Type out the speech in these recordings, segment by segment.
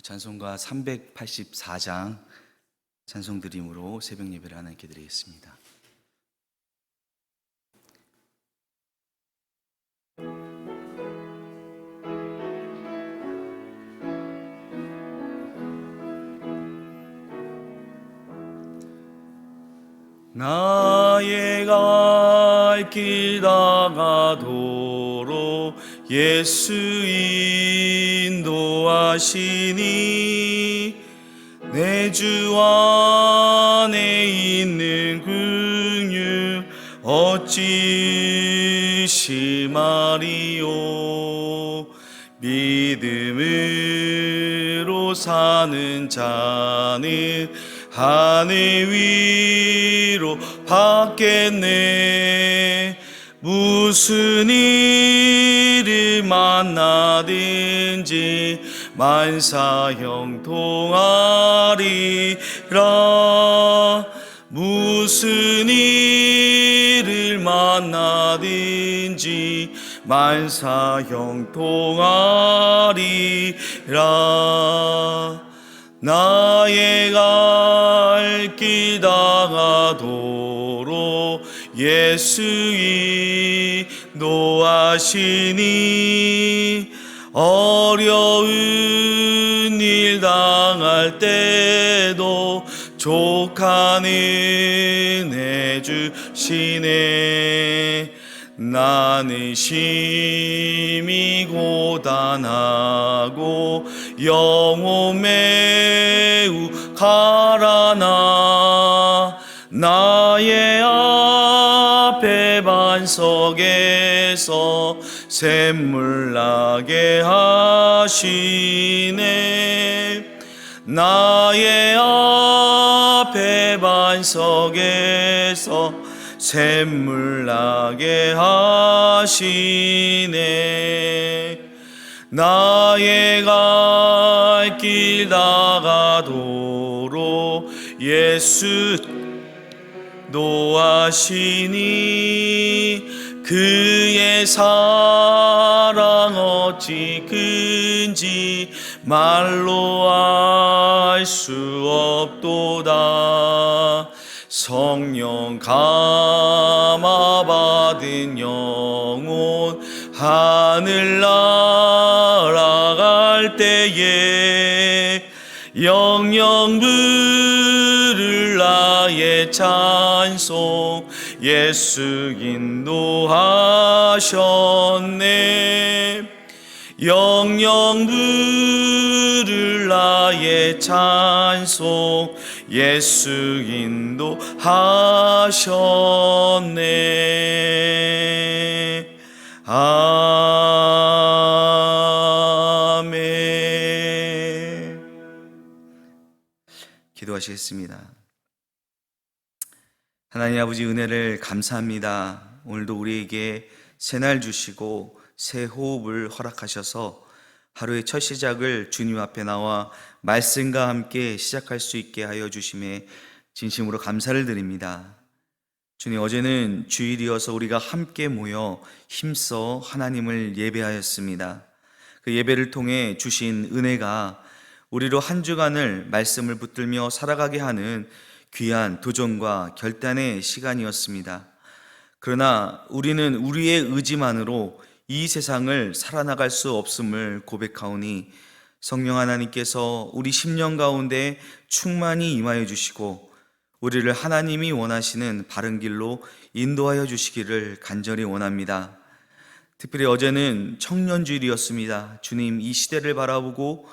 찬송가 384장 찬송 드림으로 새벽 예배를 하나님께 드리겠습니다. 나의 갈 길 다가도록 예수 인도하시니 내 주 안에 있는 긍휼 어찌 심하리요. 믿음으로 사는 자는 하늘 위로 받겠네. 무슨 일을 만나든지 만사 형통하리라. 무슨 일을 만나든지 만사 형통하리라. 나의 갈 길 다가도록 예수 인도하시니 어려운 일 당할 때도 족한 은혜 주시네. 나는 심히 고단하고 영혼 매우 가라나 나의 앞에 반석에서 샘물 나게 하시네. 나의 앞에 반석에서 샘물 나게 하시네. 나의 갈 길 다가도록 예수 인도하시니 그의 사랑 어찌 큰지 말로 알 수 없도다. 성령 감화 받은 영혼 하늘 날아갈 때에 영영 부를 나의 찬송 예수 인도하셨네. 영영 부를 나의 찬송 예수 인도하셨네. 아멘. 기도하시겠습니다. 하나님 아버지, 은혜를 감사합니다. 오늘도 우리에게 새날 주시고 새 호흡을 허락하셔서 하루의 첫 시작을 주님 앞에 나와 말씀과 함께 시작할 수 있게 하여 주심에 진심으로 감사를 드립니다. 주님, 어제는 주일이어서 우리가 함께 모여 힘써 하나님을 예배하였습니다. 그 예배를 통해 주신 은혜가 우리로 한 주간을 말씀을 붙들며 살아가게 하는 귀한 도전과 결단의 시간이었습니다. 그러나 우리는 우리의 의지만으로 이 세상을 살아나갈 수 없음을 고백하오니 성령 하나님께서 우리 심령 가운데 충만히 임하여 주시고 우리를 하나님이 원하시는 바른 길로 인도하여 주시기를 간절히 원합니다. 특별히 어제는 청년주일이었습니다. 주님, 이 시대를 바라보고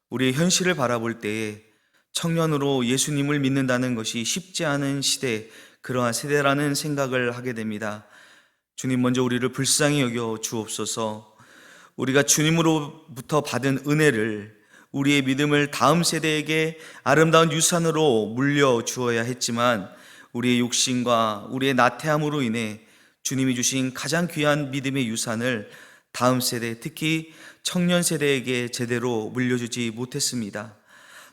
우리의 현실을 바라볼 때에 청년으로 예수님을 믿는다는 것이 쉽지 않은 시대, 그러한 세대라는 생각을 하게 됩니다. 주님, 먼저 우리를 불쌍히 여겨 주옵소서. 우리가 주님으로부터 받은 은혜를, 우리의 믿음을 다음 세대에게 아름다운 유산으로 물려주어야 했지만 우리의 욕심과 우리의 나태함으로 인해 주님이 주신 가장 귀한 믿음의 유산을 다음 세대, 특히 청년 세대에게 제대로 물려주지 못했습니다.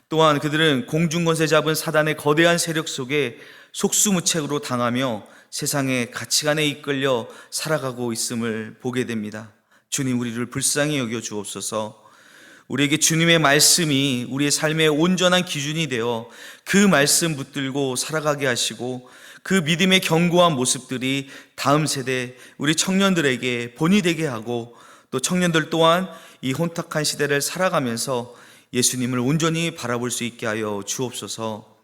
또한 그들은 공중권세 잡은 사단의 거대한 세력 속에 속수무책으로 당하며 세상의 가치관에 이끌려 살아가고 있음을 보게 됩니다. 주님, 우리를 불쌍히 여겨 주옵소서. 우리에게 주님의 말씀이 우리의 삶의 온전한 기준이 되어 그 말씀 붙들고 살아가게 하시고, 그 믿음의 견고한 모습들이 다음 세대 우리 청년들에게 본이 되게 하고, 또 청년들 또한 이 혼탁한 시대를 살아가면서 예수님을 온전히 바라볼 수 있게 하여 주옵소서.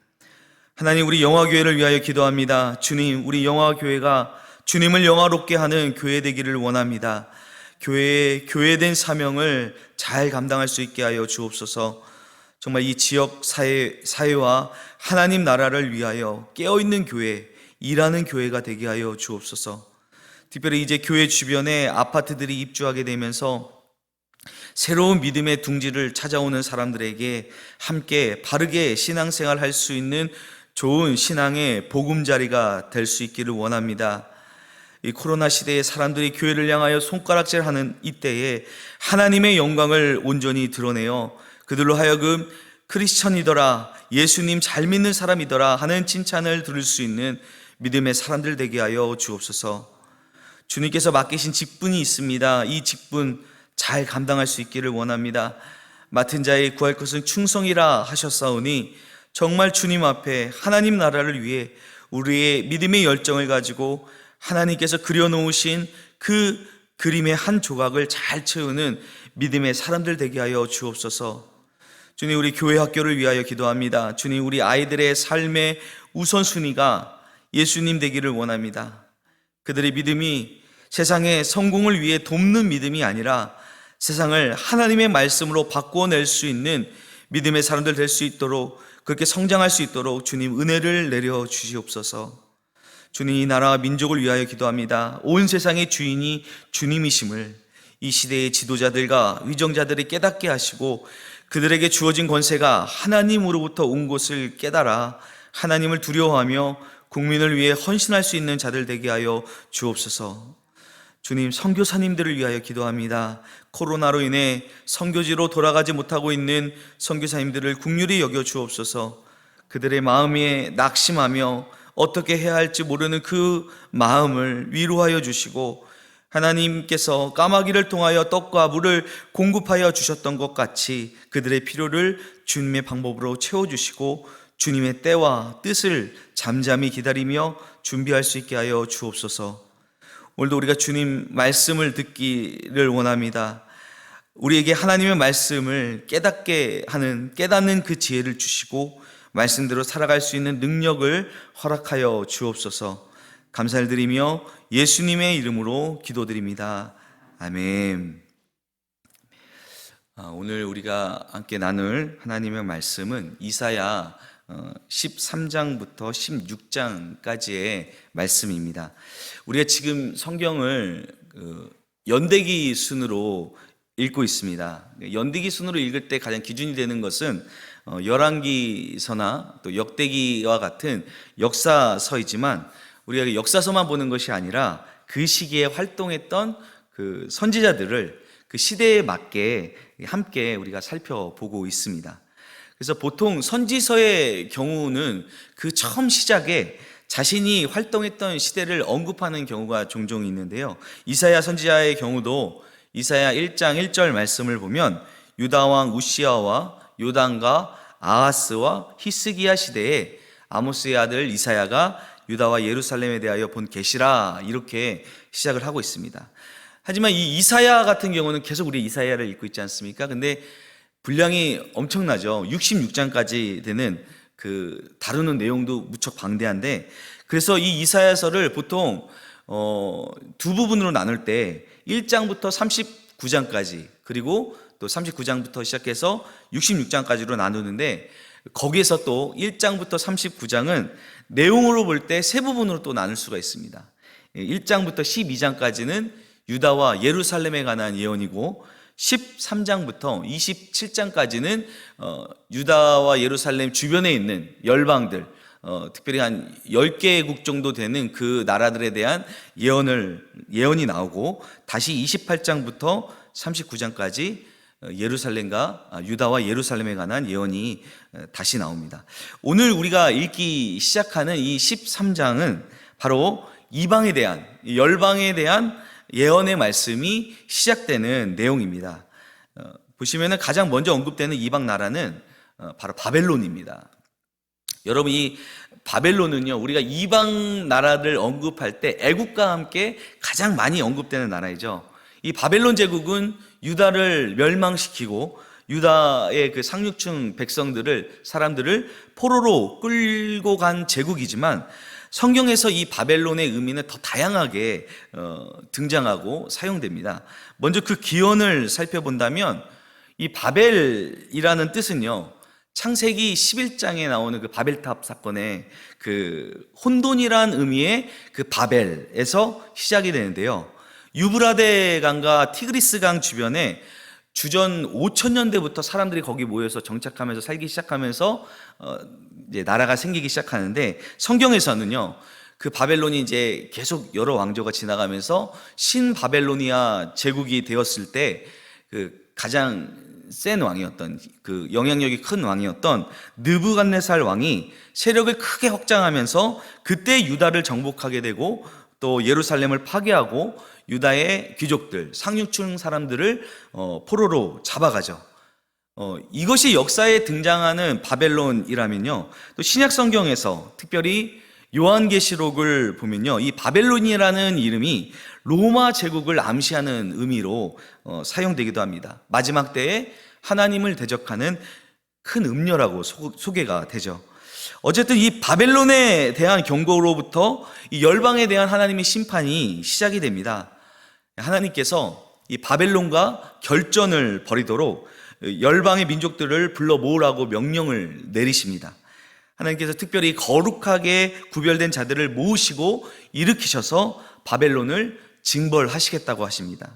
하나님, 우리 영화교회를 위하여 기도합니다. 주님, 우리 영화교회가 주님을 영화롭게 하는 교회 되기를 원합니다. 교회의 교회된 사명을 잘 감당할 수 있게 하여 주옵소서. 정말 이 지역 사회와 하나님 나라를 위하여 깨어있는 교회, 일하는 교회가 되게 하여 주옵소서. 특별히 이제 교회 주변에 아파트들이 입주하게 되면서 새로운 믿음의 둥지를 찾아오는 사람들에게 함께 바르게 신앙생활 할 수 있는 좋은 신앙의 보금자리가 될 수 있기를 원합니다. 이 코로나 시대에 사람들이 교회를 향하여 손가락질하는 이때에 하나님의 영광을 온전히 드러내어 그들로 하여금 크리스천이더라, 예수님 잘 믿는 사람이더라 하는 칭찬을 들을 수 있는 믿음의 사람들 되게 하여 주옵소서. 주님께서 맡기신 직분이 있습니다. 이 직분 잘 감당할 수 있기를 원합니다. 맡은 자의 구할 것은 충성이라 하셨사오니 정말 주님 앞에 하나님 나라를 위해 우리의 믿음의 열정을 가지고 하나님께서 그려놓으신 그 그림의 한 조각을 잘 채우는 믿음의 사람들 되게 하여 주옵소서. 주님, 우리 교회 학교를 위하여 기도합니다. 주님, 우리 아이들의 삶의 우선순위가 예수님 되기를 원합니다. 그들의 믿음이 세상의 성공을 위해 돕는 믿음이 아니라 세상을 하나님의 말씀으로 바꾸어낼 수 있는 믿음의 사람들 될 수 있도록, 그렇게 성장할 수 있도록 주님 은혜를 내려 주시옵소서. 주님, 이 나라와 민족을 위하여 기도합니다. 온 세상의 주인이 주님이심을 이 시대의 지도자들과 위정자들이 깨닫게 하시고, 그들에게 주어진 권세가 하나님으로부터 온 것을 깨달아 하나님을 두려워하며 국민을 위해 헌신할 수 있는 자들 되게 하여 주옵소서. 주님, 선교사님들을 위하여 기도합니다. 코로나로 인해 선교지로 돌아가지 못하고 있는 선교사님들을 긍휼히 여겨 주옵소서. 그들의 마음에 낙심하며 어떻게 해야 할지 모르는 그 마음을 위로하여 주시고, 하나님께서 까마귀를 통하여 떡과 물을 공급하여 주셨던 것 같이 그들의 필요를 주님의 방법으로 채워주시고 주님의 때와 뜻을 잠잠히 기다리며 준비할 수 있게 하여 주옵소서. 오늘도 우리가 주님 말씀을 듣기를 원합니다. 우리에게 하나님의 말씀을 깨닫는 그 지혜를 주시고 말씀대로 살아갈 수 있는 능력을 허락하여 주옵소서. 감사를 드리며 예수님의 이름으로 기도드립니다. 아멘. 오늘 우리가 함께 나눌 하나님의 말씀은 이사야 13장부터 16장까지의 말씀입니다. 우리가 지금 성경을 연대기 순으로 읽고 있습니다. 연대기 순으로 읽을 때 가장 기준이 되는 것은 열왕기서나 또 역대기와 같은 역사서이지만, 우리가 역사서만 보는 것이 아니라 그 시기에 활동했던 그 선지자들을 그 시대에 맞게 함께 우리가 살펴보고 있습니다. 그래서 보통 선지서의 경우는 그 처음 시작에 자신이 활동했던 시대를 언급하는 경우가 종종 있는데요. 이사야 선지자의 경우도 이사야 1장 1절 말씀을 보면 유다왕 우시아와 요담과 아하스와 히스기야 시대에 아모스의 아들 이사야가 유다와 예루살렘에 대하여 본 계시라, 이렇게 시작을 하고 있습니다. 하지만 이 이사야 같은 경우는 계속 우리 이사야를 읽고 있지 않습니까? 근데 분량이 엄청나죠. 66장까지 되는 그 다루는 내용도 무척 방대한데, 그래서 이 이사야서를 보통 두 부분으로 나눌 때 1장부터 39장까지, 그리고 또 39장부터 시작해서 66장까지로 나누는데, 거기에서 또 1장부터 39장은 내용으로 볼 때 세 부분으로 또 나눌 수가 있습니다. 1장부터 12장까지는 유다와 예루살렘에 관한 예언이고, 13장부터 27장까지는 유다와 예루살렘 주변에 있는 열방들, 특별히 한 10개국 정도 되는 그 나라들에 대한 예언이 나오고, 다시 28장부터 39장까지 유다와 예루살렘에 관한 예언이 다시 나옵니다. 오늘 우리가 읽기 시작하는 이 13장은 바로 이방에 대한, 열방에 대한 예언의 말씀이 시작되는 내용입니다. 보시면은 가장 먼저 언급되는 이방 나라는 바로 바벨론입니다. 여러분, 이 바벨론은요, 우리가 이방 나라를 언급할 때 애국과 함께 가장 많이 언급되는 나라이죠. 이 바벨론 제국은 유다를 멸망시키고 유다의 그 상류층 사람들을 포로로 끌고 간 제국이지만, 성경에서 이 바벨론의 의미는 더 다양하게 등장하고 사용됩니다. 먼저 그 기원을 살펴본다면, 이 바벨이라는 뜻은요, 창세기 11장에 나오는 그 바벨탑 사건의 그 혼돈이란 의미의 그 바벨에서 시작이 되는데요. 유브라데 강과 티그리스 강 주변에 주전 5,000년대부터 사람들이 거기 모여서 정착하면서 살기 시작하면서 이제 나라가 생기기 시작하는데, 성경에서는요, 그 바벨론이 이제 계속 여러 왕조가 지나가면서 신바벨로니아 제국이 되었을 때 그 가장 센 왕이었던, 그 영향력이 큰 왕이었던 느부갓네살 왕이 세력을 크게 확장하면서 그때 유다를 정복하게 되고 또 예루살렘을 파괴하고 유다의 귀족들, 상류층 사람들을 포로로 잡아가죠. 이것이 역사에 등장하는 바벨론이라면요, 또 신약 성경에서 특별히 요한계시록을 보면요, 이 바벨론이라는 이름이 로마 제국을 암시하는 의미로 사용되기도 합니다. 마지막 때에 하나님을 대적하는 큰 음녀라고 소개가 되죠. 어쨌든 이 바벨론에 대한 경고로부터 이 열방에 대한 하나님의 심판이 시작이 됩니다. 하나님께서 이 바벨론과 결전을 벌이도록 열방의 민족들을 불러 모으라고 명령을 내리십니다. 하나님께서 특별히 거룩하게 구별된 자들을 모으시고 일으키셔서 바벨론을 징벌하시겠다고 하십니다.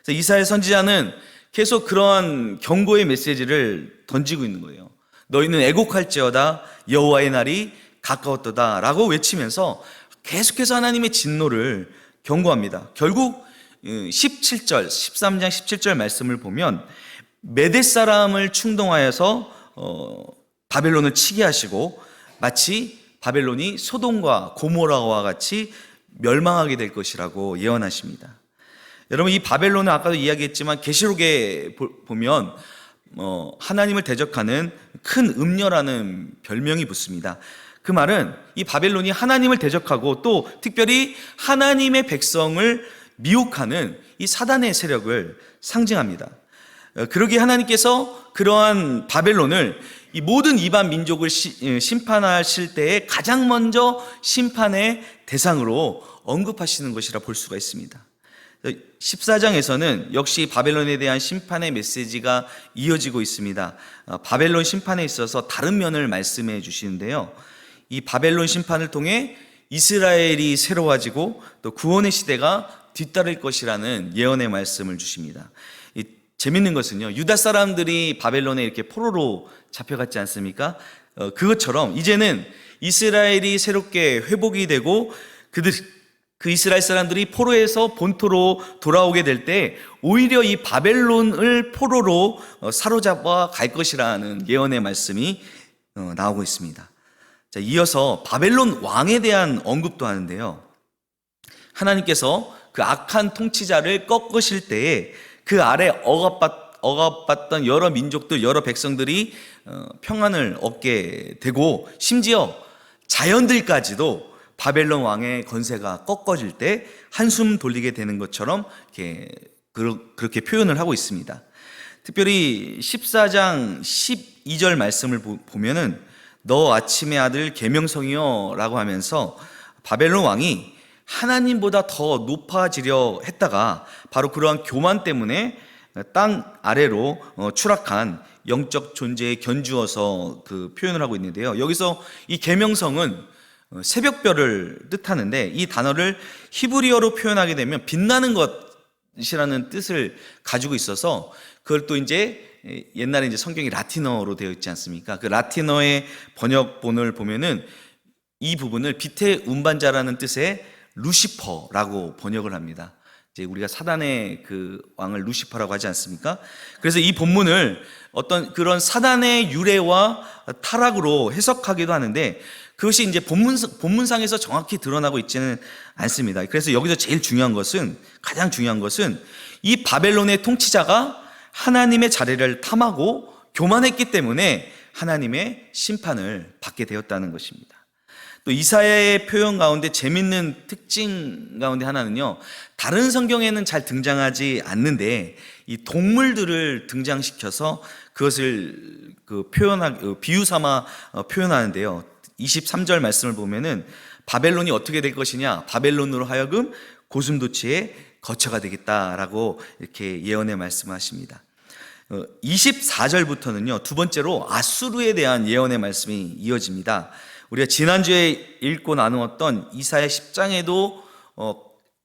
그래서 이사야 선지자는 계속 그러한 경고의 메시지를 던지고 있는 거예요. 너희는 애곡할지어다, 여호와의 날이 가까웠도다 라고 외치면서 계속해서 하나님의 진노를 경고합니다. 결국 17절, 13장 17절 말씀을 보면 메대 사람을 충동하여서 바벨론을 치게 하시고 마치 바벨론이 소돔과 고모라와 같이 멸망하게 될 것이라고 예언하십니다. 여러분, 이 바벨론은 아까도 이야기했지만 계시록에 보면 하나님을 대적하는 큰 음녀라는 별명이 붙습니다. 그 말은 이 바벨론이 하나님을 대적하고 또 특별히 하나님의 백성을 미혹하는 이 사단의 세력을 상징합니다. 그러기에 하나님께서 그러한 바벨론을 이 모든 이방 민족을 심판하실 때에 가장 먼저 심판의 대상으로 언급하시는 것이라 볼 수가 있습니다. 14장에서는 역시 바벨론에 대한 심판의 메시지가 이어지고 있습니다. 바벨론 심판에 있어서 다른 면을 말씀해 주시는데요, 이 바벨론 심판을 통해 이스라엘이 새로워지고 또 구원의 시대가 뒤따를 것이라는 예언의 말씀을 주십니다. 재밌는 것은요, 유다 사람들이 바벨론에 이렇게 포로로 잡혀갔지 않습니까? 그것처럼 이제는 이스라엘이 새롭게 회복이 되고 그 이스라엘 사람들이 포로에서 본토로 돌아오게 될 때 오히려 이 바벨론을 포로로 사로잡아 갈 것이라는 예언의 말씀이 나오고 있습니다. 자, 이어서 바벨론 왕에 대한 언급도 하는데요, 하나님께서 그 악한 통치자를 꺾으실 때에 그 아래 억압받던 여러 민족들, 여러 백성들이 평안을 얻게 되고 심지어 자연들까지도 바벨론 왕의 권세가 꺾어질 때 한숨 돌리게 되는 것처럼 그렇게 표현을 하고 있습니다. 특별히 14장 12절 말씀을 보면은 너 아침의 아들 계명성이여 라고 하면서 바벨론 왕이 하나님보다 더 높아지려 했다가 바로 그러한 교만 때문에 땅 아래로 추락한 영적 존재에 견주어서 그 표현을 하고 있는데요, 여기서 이 계명성은 새벽별을 뜻하는데 이 단어를 히브리어로 표현하게 되면 빛나는 것이라는 뜻을 가지고 있어서 그걸 또 이제 옛날에 이제 성경이 라틴어로 되어 있지 않습니까? 그 라틴어의 번역본을 보면은 이 부분을 빛의 운반자라는 뜻의 루시퍼라고 번역을 합니다. 이제 우리가 사단의 그 왕을 루시퍼라고 하지 않습니까? 그래서 이 본문을 어떤 그런 사단의 유래와 타락으로 해석하기도 하는데 그것이 이제 본문상에서 정확히 드러나고 있지는 않습니다. 그래서 여기서 가장 중요한 것은 이 바벨론의 통치자가 하나님의 자리를 탐하고 교만했기 때문에 하나님의 심판을 받게 되었다는 것입니다. 또 이사야의 표현 가운데 재밌는 특징 가운데 하나는요, 다른 성경에는 잘 등장하지 않는데 이 동물들을 등장시켜서 그것을 비유 삼아 표현하는데요. 23절 말씀을 보면은 바벨론이 어떻게 될 것이냐, 바벨론으로 하여금 고슴도치의 거처가 되겠다라고 이렇게 예언의 말씀하십니다. 24절부터는요, 두 번째로 아수르에 대한 예언의 말씀이 이어집니다. 우리가 지난주에 읽고 나누었던 이사야 10장에도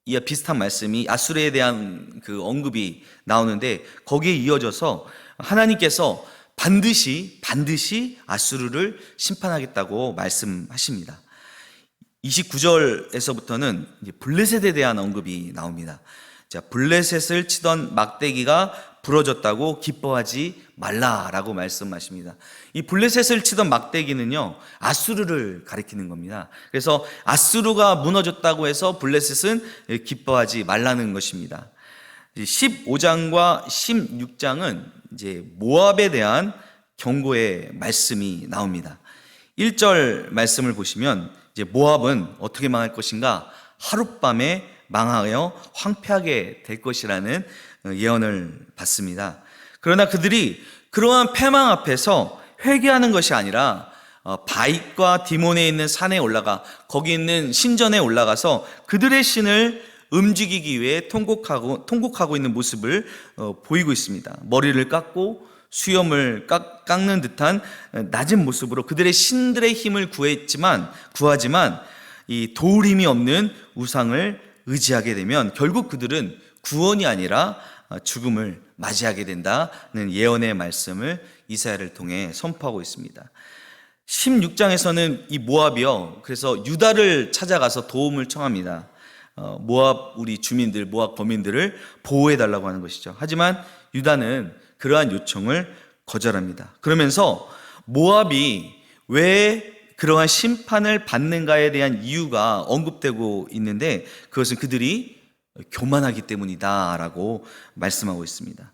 이와 비슷한 말씀이 아수르에 대한 그 언급이 나오는데, 거기에 이어져서 하나님께서 반드시 아수르를 심판하겠다고 말씀하십니다. 29절에서부터는 블레셋에 대한 언급이 나옵니다. 자, 블레셋을 치던 막대기가 부러졌다고 기뻐하지 말라라고 말씀하십니다. 이 블레셋을 치던 막대기는요, 아수르를 가리키는 겁니다. 그래서 아수르가 무너졌다고 해서 블레셋은 기뻐하지 말라는 것입니다. 15장과 16장은 이제 모압에 대한 경고의 말씀이 나옵니다. 1절 말씀을 보시면 이제 모압은 어떻게 망할 것인가? 하룻밤에 망하여 황폐하게 될 것이라는 예언을 받습니다. 그러나 그들이 그러한 패망 앞에서 회개하는 것이 아니라 바익과 디몬에 있는 산에 올라가 거기 있는 신전에 올라가서 그들의 신을 움직이기 위해 통곡하고 있는 모습을 보이고 있습니다. 머리를 깎고 수염을 깎는 듯한 낮은 모습으로 그들의 신들의 힘을 구하지만 이 도울 힘이 없는 우상을 의지하게 되면 결국 그들은 구원이 아니라 죽음을 맞이하게 된다는 예언의 말씀을 이사야를 통해 선포하고 있습니다. 16장에서는 이 모압이요, 그래서 유다를 찾아가서 도움을 청합니다. 모압 우리 주민들, 모압 거민들을 보호해달라고 하는 것이죠. 하지만 유다는 그러한 요청을 거절합니다. 그러면서 모압이 왜 그러한 심판을 받는가에 대한 이유가 언급되고 있는데, 그것은 그들이 교만하기 때문이다라고 말씀하고 있습니다.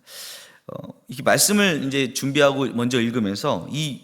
이 말씀을 이제 준비하고 먼저 읽으면서 이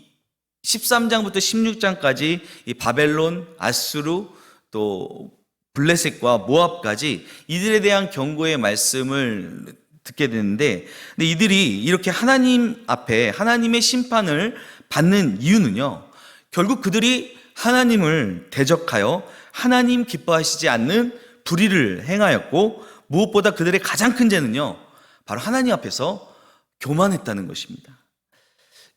13장부터 16장까지 이 바벨론, 아수르, 또 블레셋과 모압까지 이들에 대한 경고의 말씀을 듣게 되는데, 근데 이들이 이렇게 하나님 앞에 하나님의 심판을 받는 이유는요, 결국 그들이 하나님을 대적하여 하나님 기뻐하시지 않는 불의를 행하였고, 무엇보다 그들의 가장 큰 죄는요, 바로 하나님 앞에서 교만했다는 것입니다.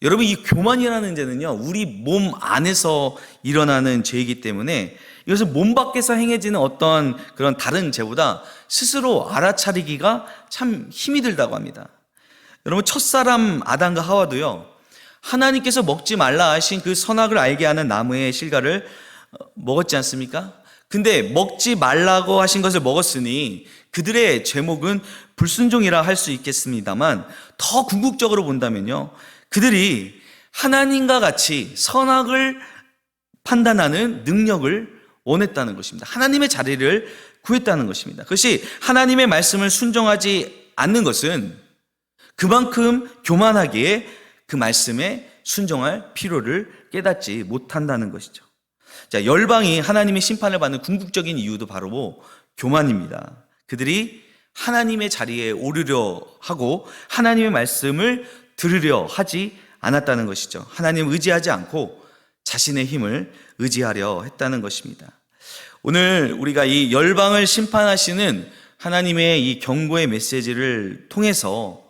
여러분, 이 교만이라는 죄는요, 우리 몸 안에서 일어나는 죄이기 때문에 이것은 몸 밖에서 행해지는 어떤 그런 다른 죄보다 스스로 알아차리기가 참 힘이 들다고 합니다. 여러분, 첫사람 아담과 하와도요, 하나님께서 먹지 말라 하신 그 선악을 알게 하는 나무의 실과를 먹었지 않습니까? 근데 먹지 말라고 하신 것을 먹었으니 그들의 죄목은 불순종이라 할 수 있겠습니다만, 더 궁극적으로 본다면요, 그들이 하나님과 같이 선악을 판단하는 능력을 원했다는 것입니다. 하나님의 자리를 구했다는 것입니다. 그것이 하나님의 말씀을 순종하지 않는 것은 그만큼 교만하기에 그 말씀에 순종할 필요를 깨닫지 못한다는 것이죠. 자, 열방이 하나님의 심판을 받는 궁극적인 이유도 바로 교만입니다. 그들이 하나님의 자리에 오르려 하고 하나님의 말씀을 들으려 하지 않았다는 것이죠. 하나님을 의지하지 않고 자신의 힘을 의지하려 했다는 것입니다. 오늘 우리가 이 열방을 심판하시는 하나님의 이 경고의 메시지를 통해서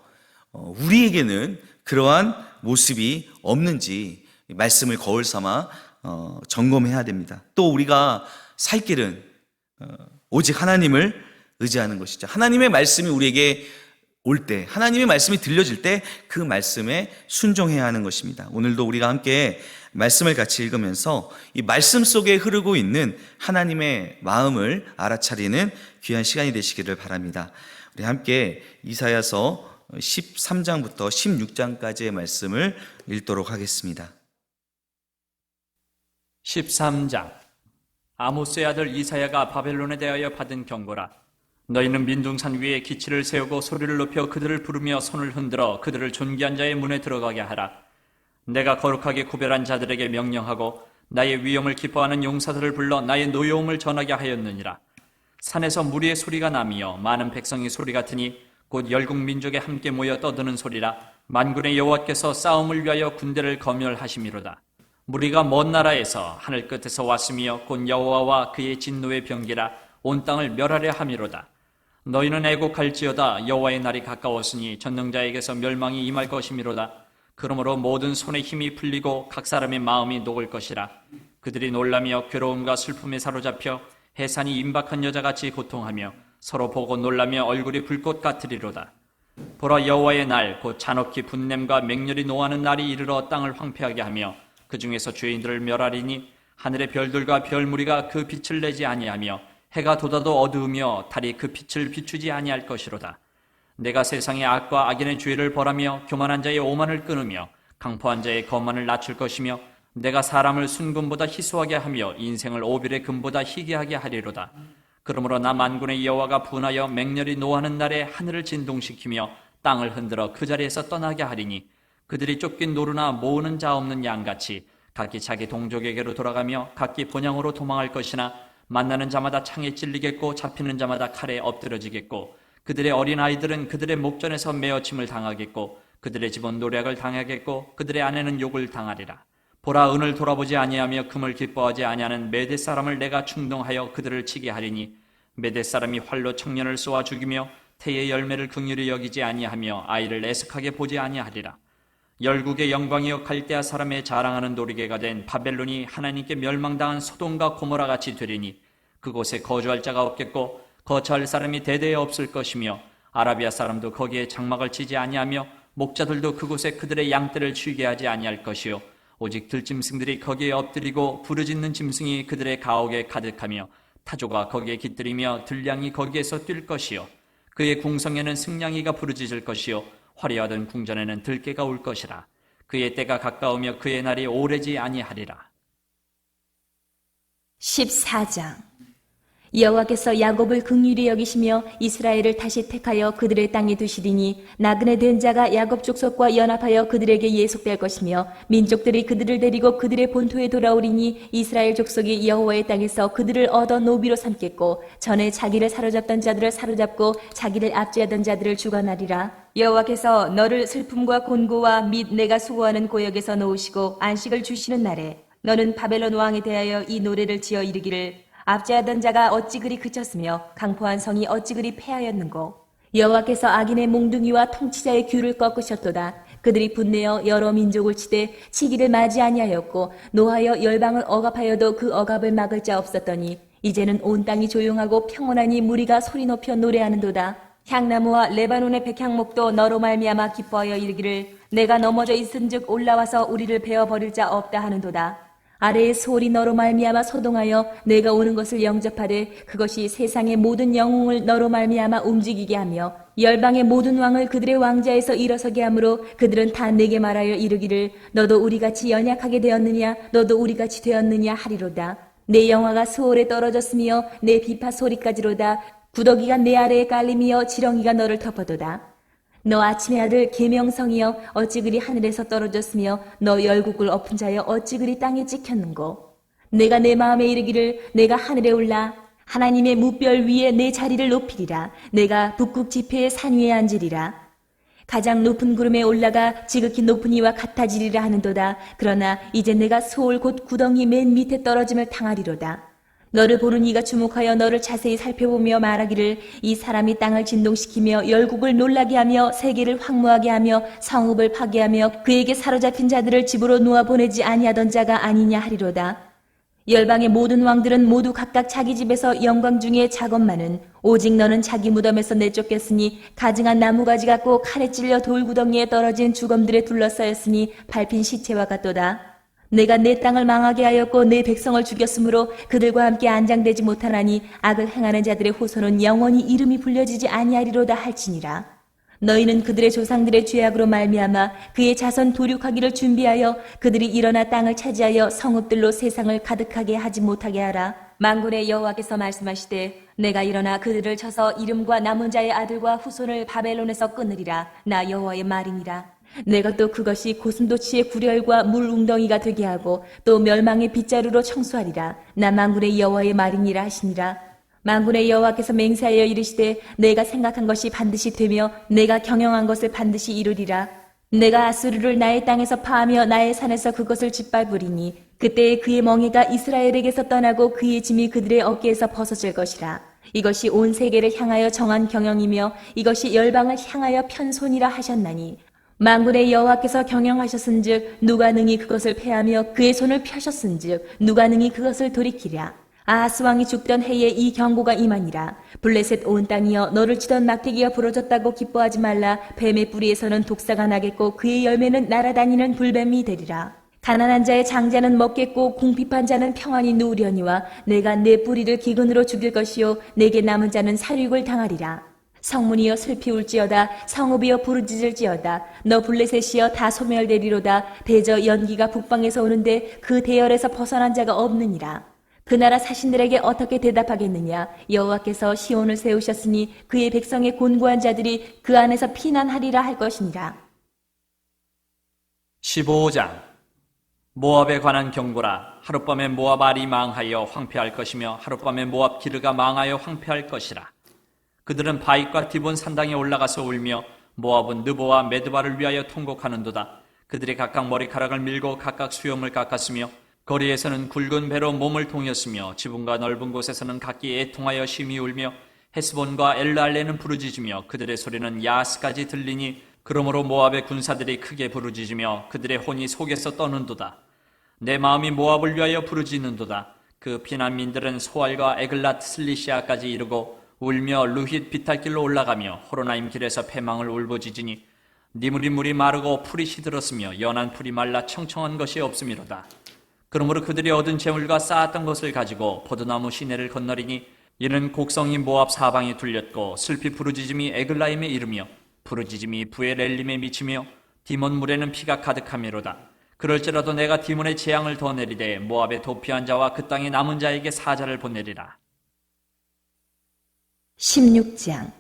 우리에게는 그러한 모습이 없는지 말씀을 거울 삼아 점검해야 됩니다. 또 우리가 살 길은 오직 하나님을 의지하는 것이죠. 하나님의 말씀이 우리에게 올 때, 하나님의 말씀이 들려질 때 그 말씀에 순종해야 하는 것입니다. 오늘도 우리가 함께 말씀을 같이 읽으면서 이 말씀 속에 흐르고 있는 하나님의 마음을 알아차리는 귀한 시간이 되시기를 바랍니다. 우리 함께 이사야서 13장부터 16장까지의 말씀을 읽도록 하겠습니다. 13장. 아모스의 아들 이사야가 바벨론에 대하여 받은 경고라. 너희는 민둥산 위에 기치를 세우고 소리를 높여 그들을 부르며 손을 흔들어 그들을 존귀한 자의 문에 들어가게 하라. 내가 거룩하게 구별한 자들에게 명령하고 나의 위엄을 기뻐하는 용사들을 불러 나의 노여움을 전하게 하였느니라. 산에서 무리의 소리가 나며 많은 백성의 소리 같으니 곧 열국 민족에 함께 모여 떠드는 소리라. 만군의 여호와께서 싸움을 위하여 군대를 검열하심이로다. 무리가 먼 나라에서 하늘 끝에서 왔으며 곧 여호와와 그의 진노의 병기라. 온 땅을 멸하려 함이로다. 너희는 애곡할지어다. 여호와의 날이 가까웠으니 전능자에게서 멸망이 임할 것이미로다. 그러므로 모든 손에 힘이 풀리고 각 사람의 마음이 녹을 것이라. 그들이 놀라며 괴로움과 슬픔에 사로잡혀 해산이 임박한 여자같이 고통하며 서로 보고 놀라며 얼굴이 불꽃 같으리로다. 보라, 여호와의 날 곧 잔혹히 분냄과 맹렬히 노하는 날이 이르러 땅을 황폐하게 하며 그 중에서 죄인들을 멸하리니 하늘의 별들과 별무리가 그 빛을 내지 아니하며 해가 돋아도 어두우며 달이 그 빛을 비추지 아니할 것이로다. 내가 세상의 악과 악인의 죄를 벌하며 교만한 자의 오만을 끊으며 강포한 자의 거만을 낮출 것이며 내가 사람을 순금보다 희소하게 하며 인생을 오빌의 금보다 희귀하게 하리로다. 그러므로 나 만군의 여호와가 분하여 맹렬히 노하는 날에 하늘을 진동시키며 땅을 흔들어 그 자리에서 떠나게 하리니 그들이 쫓긴 노루나 모으는 자 없는 양같이 각기 자기 동족에게로 돌아가며 각기 본향으로 도망할 것이나 만나는 자마다 창에 찔리겠고 잡히는 자마다 칼에 엎드러지겠고 그들의 어린아이들은 그들의 목전에서 메어침을 당하겠고 그들의 집은 노략을 당하겠고 그들의 아내는 욕을 당하리라. 보라, 은을 돌아보지 아니하며 금을 기뻐하지 아니하는 메대 사람을 내가 충동하여 그들을 치게 하리니 메대 사람이 활로 청년을 쏘아 죽이며 태의 열매를 긍휼히 여기지 아니하며 아이를 애석하게 보지 아니하리라. 열국의 영광이여 갈대아 사람의 자랑하는 놀이개가 된 바벨론이 하나님께 멸망당한 소돔과 고모라 같이 되리니 그곳에 거주할 자가 없겠고 거처할 사람이 대대에 없을 것이며 아라비아 사람도 거기에 장막을 치지 아니하며 목자들도 그곳에 그들의 양떼를 쉬게 하지 아니할 것이요 오직 들짐승들이 거기에 엎드리고 부르짖는 짐승이 그들의 가옥에 가득하며 타조가 거기에 깃들이며 들량이 거기에서 뛸 것이요 그의 궁성에는 승냥이가 부르짖을 것이요 화려하던 궁전에는 들깨가 올 것이라. 그의 때가 가까우며 그의 날이 오래지 아니하리라. 14장. 여호와께서 야곱을 긍휼히 여기시며 이스라엘을 다시 택하여 그들의 땅에 두시리니 나그네 된 자가 야곱 족속과 연합하여 그들에게 예속될 것이며 민족들이 그들을 데리고 그들의 본토에 돌아오리니 이스라엘 족속이 여호와의 땅에서 그들을 얻어 노비로 삼겠고 전에 자기를 사로잡던 자들을 사로잡고 자기를 압제하던 자들을 주관하리라. 여호와께서 너를 슬픔과 곤고와 및 내가 수고하는 고역에서 놓으시고 안식을 주시는 날에 너는 바벨론 왕에 대하여 이 노래를 지어 이르기를 압제하던 자가 어찌 그리 그쳤으며 강포한 성이 어찌 그리 패하였는고. 여호와께서 악인의 몽둥이와 통치자의 귤을 꺾으셨도다. 그들이 분내어 여러 민족을 치되 치기를 맞이 아니하였고 노하여 열방을 억압하여도 그 억압을 막을 자 없었더니 이제는 온 땅이 조용하고 평온하니 무리가 소리 높여 노래하는도다. 향나무와 레바논의 백향목도 너로 말미암아 기뻐하여 이르기를 내가 넘어져 있은즉 올라와서 우리를 베어버릴 자 없다 하는도다. 아래의 소리 너로 말미암아 소동하여 내가 오는 것을 영접하되 그것이 세상의 모든 영웅을 너로 말미암아 움직이게 하며 열방의 모든 왕을 그들의 왕자에서 일어서게 하므로 그들은 다 내게 말하여 이르기를 너도 우리같이 연약하게 되었느냐 너도 우리같이 되었느냐 하리로다. 내 영화가 수월에 떨어졌으며 내 비파 소리까지로다. 구더기가 내 아래에 깔리며 지렁이가 너를 덮어도다. 너 아침의 아들 계명성이여 어찌 그리 하늘에서 떨어졌으며 너 열국을 엎은 자여 어찌 그리 땅에 찍혔는고. 내가 내 마음에 이르기를 내가 하늘에 올라 하나님의 무별 위에 내 자리를 높이리라. 내가 북극 지폐의 산 위에 앉으리라. 가장 높은 구름에 올라가 지극히 높은 이와 같아지리라 하는도다. 그러나 이제 내가 수월 곧 구덩이 맨 밑에 떨어짐을 당하리로다. 너를 보는 이가 주목하여 너를 자세히 살펴보며 말하기를 이 사람이 땅을 진동시키며 열국을 놀라게 하며 세계를 황무하게 하며 성읍을 파괴하며 그에게 사로잡힌 자들을 집으로 놓아 보내지 아니하던 자가 아니냐 하리로다. 열방의 모든 왕들은 모두 각각 자기 집에서 영광 중에 작업만은 오직 너는 자기 무덤에서 내쫓겼으니 가증한 나무가지 같고 칼에 찔려 돌구덩이에 떨어진 주검들에 둘러싸였으니 밟힌 시체와 같도다. 내가 내 땅을 망하게 하였고 내 백성을 죽였으므로 그들과 함께 안장되지 못하나니 악을 행하는 자들의 후손은 영원히 이름이 불려지지 아니하리로다 할지니라. 너희는 그들의 조상들의 죄악으로 말미암아 그의 자손 도륙하기를 준비하여 그들이 일어나 땅을 차지하여 성읍들로 세상을 가득하게 하지 못하게 하라. 만군의 여호와께서 말씀하시되 내가 일어나 그들을 쳐서 이름과 남은 자의 아들과 후손을 바벨론에서 끊으리라. 나 여호와의 말이니라. 내가 또 그것이 고슴도치의 구렬과 물 웅덩이가 되게 하고 또 멸망의 빗자루로 청소하리라. 나 만군의 여호와의 말이니라 하시니라. 만군의 여호와께서 맹세하여 이르시되 내가 생각한 것이 반드시 되며 내가 경영한 것을 반드시 이루리라. 내가 아수르를 나의 땅에서 파하며 나의 산에서 그것을 짓밟으리니 그때에 그의 멍에가 이스라엘에게서 떠나고 그의 짐이 그들의 어깨에서 벗어질 것이라. 이것이 온 세계를 향하여 정한 경영이며 이것이 열방을 향하여 편손이라 하셨나니 만군의 여호와께서 경영하셨은즉 누가 능히 그것을 패하며 그의 손을 펴셨은즉 누가 능히 그것을 돌이키랴. 아하스 왕이 죽던 해에 이 경고가 임하니라. 블레셋 온 땅이여 너를 치던 막대기가 부러졌다고 기뻐하지 말라. 뱀의 뿌리에서는 독사가 나겠고 그의 열매는 날아다니는 불뱀이 되리라. 가난한 자의 장자는 먹겠고 궁핍한 자는 평안히 누우려니와 내가 내 뿌리를 기근으로 죽일 것이요 내게 남은 자는 살육을 당하리라. 성문이여 슬피 울지어다. 성읍이여 부르짖을지어다. 너 블레셋이여 다 소멸되리로다. 대저 연기가 북방에서 오는데 그 대열에서 벗어난 자가 없느니라. 그 나라 사신들에게 어떻게 대답하겠느냐. 여호와께서 시온을 세우셨으니 그의 백성의 곤고한 자들이 그 안에서 피난하리라 할 것이니라. 15장 모압에 관한 경고라. 하룻밤에 모압 알이 망하여 황폐할 것이며 하룻밤에 모압 기르가 망하여 황폐할 것이라. 그들은 바익과 디본 산당에 올라가서 울며 모압은 느보와 메드바를 위하여 통곡하는도다. 그들이 각각 머리카락을 밀고 각각 수염을 깎았으며 거리에서는 굵은 배로 몸을 동였으며 지붕과 넓은 곳에서는 각기 애통하여 심히 울며 헤스본과 엘르알레는 부르짖으며 그들의 소리는 야스까지 들리니 그러므로 모압의 군사들이 크게 부르짖으며 그들의 혼이 속에서 떠는도다. 내 마음이 모압을 위하여 부르짖는도다. 그 피난민들은 소알과 에글랏 슬리시아까지 이르고 울며 루힛 비탈길로 올라가며 호로나임 길에서 패망을 울부짖으니 니물이 물이 마르고 풀이 시들었으며 연한 풀이 말라 청청한 것이 없음이로다. 그러므로 그들이 얻은 재물과 쌓았던 것을 가지고 포도나무 시내를 건너리니 이는 곡성이 모압 사방에 둘렸고 슬피 부르짖음이 에글라임에 이르며 부르짖음이 부엘엘림에 미치며 디몬 물에는 피가 가득함이로다. 그럴지라도 내가 디몬의 재앙을 더 내리되 모압의 도피한 자와 그 땅의 남은 자에게 사자를 보내리라. 16장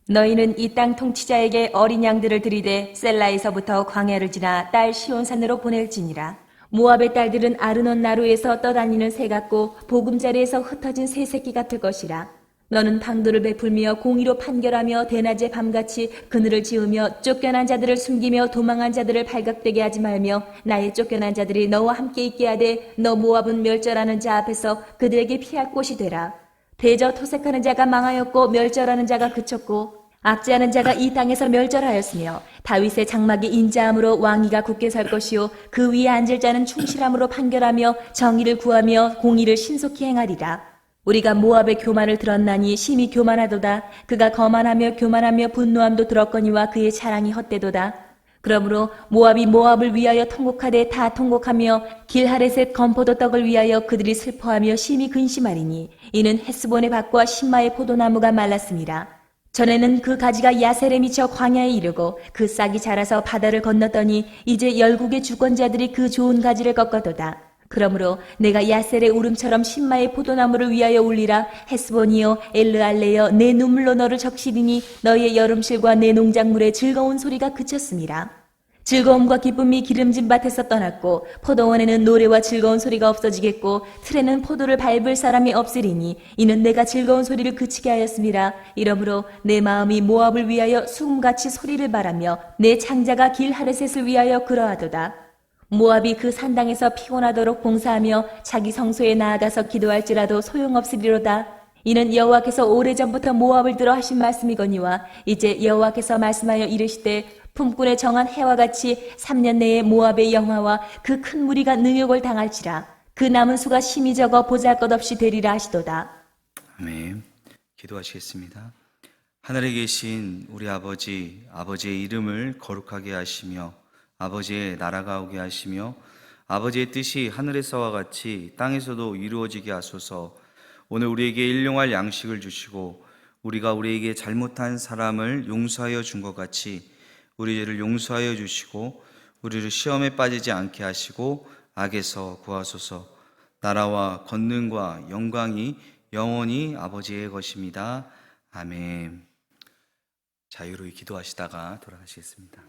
너희는 이 땅 통치자에게 어린 양들을 들이되 셀라에서부터 광야를 지나 딸 시온산으로 보낼지니라. 모압의 딸들은 아르논 나루에서 떠다니는 새 같고 보금자리에서 흩어진 새 새끼 같을 것이라. 너는 방도를 베풀며 공의로 판결하며 대낮에 밤같이 그늘을 지으며 쫓겨난 자들을 숨기며 도망한 자들을 발각되게 하지 말며 나의 쫓겨난 자들이 너와 함께 있게 하되 너 모압은 멸절하는 자 앞에서 그들에게 피할 곳이 되라. 대저 토색하는 자가 망하였고 멸절하는 자가 그쳤고 악재하는 자가 이 땅에서 멸절하였으며 다윗의 장막이 인자함으로 왕위가 굳게 설 것이요 그 위에 앉을 자는 충실함으로 판결하며 정의를 구하며 공의를 신속히 행하리라. 우리가 모압의 교만을 들었나니 심히 교만하도다. 그가 거만하며 교만하며 분노함도 들었거니와 그의 자랑이 헛되도다. 그러므로 모압이 모압을 위하여 통곡하되 다 통곡하며 길하레셋 건포도 떡을 위하여 그들이 슬퍼하며 심히 근심하리니 이는 헤스본의 밭과 신마의 포도나무가 말랐습니다. 전에는 그 가지가 야셀에 미쳐 광야에 이르고 그 싹이 자라서 바다를 건넜더니 이제 열국의 주권자들이 그 좋은 가지를 꺾어도다. 그러므로 내가 야셀의 울음처럼 신마의 포도나무를 위하여 울리라. 헤스본이여 엘르알레여 내 눈물로 너를 적시리니 너의 여름실과 내 농작물의 즐거운 소리가 그쳤습니다. 즐거움과 기쁨이 기름진 밭에서 떠났고 포도원에는 노래와 즐거운 소리가 없어지겠고 틀에는 포도를 밟을 사람이 없으리니 이는 내가 즐거운 소리를 그치게 하였습니다. 이러므로 내 마음이 모압을 위하여 수금같이 소리를 바라며 내 창자가 길하레셋을 위하여 그러하도다. 모압이 그 산당에서 피곤하도록 봉사하며 자기 성소에 나아가서 기도할지라도 소용없으리로다. 이는 여호와께서 오래전부터 모압을 들어 하신 말씀이거니와 이제 여호와께서 말씀하여 이르시되 품꾼의 정한 해와 같이 3년 내에 모압의 영화와 그 큰 무리가 능욕을 당할지라. 그 남은 수가 심히 적어 보잘것없이 되리라 하시도다. 아멘. 기도하시겠습니다. 하늘에 계신 우리 아버지, 아버지의 이름을 거룩하게 하시며 아버지의 나라가 오게 하시며 아버지의 뜻이 하늘에서와 같이 땅에서도 이루어지게 하소서. 오늘 우리에게 일용할 양식을 주시고 우리가 우리에게 잘못한 사람을 용서하여 준 것 같이 우리 죄를 용서하여 주시고 우리를 시험에 빠지지 않게 하시고 악에서 구하소서. 나라와 권능과 영광이 영원히 아버지의 것입니다. 아멘. 자유로이 기도하시다가 돌아가시겠습니다.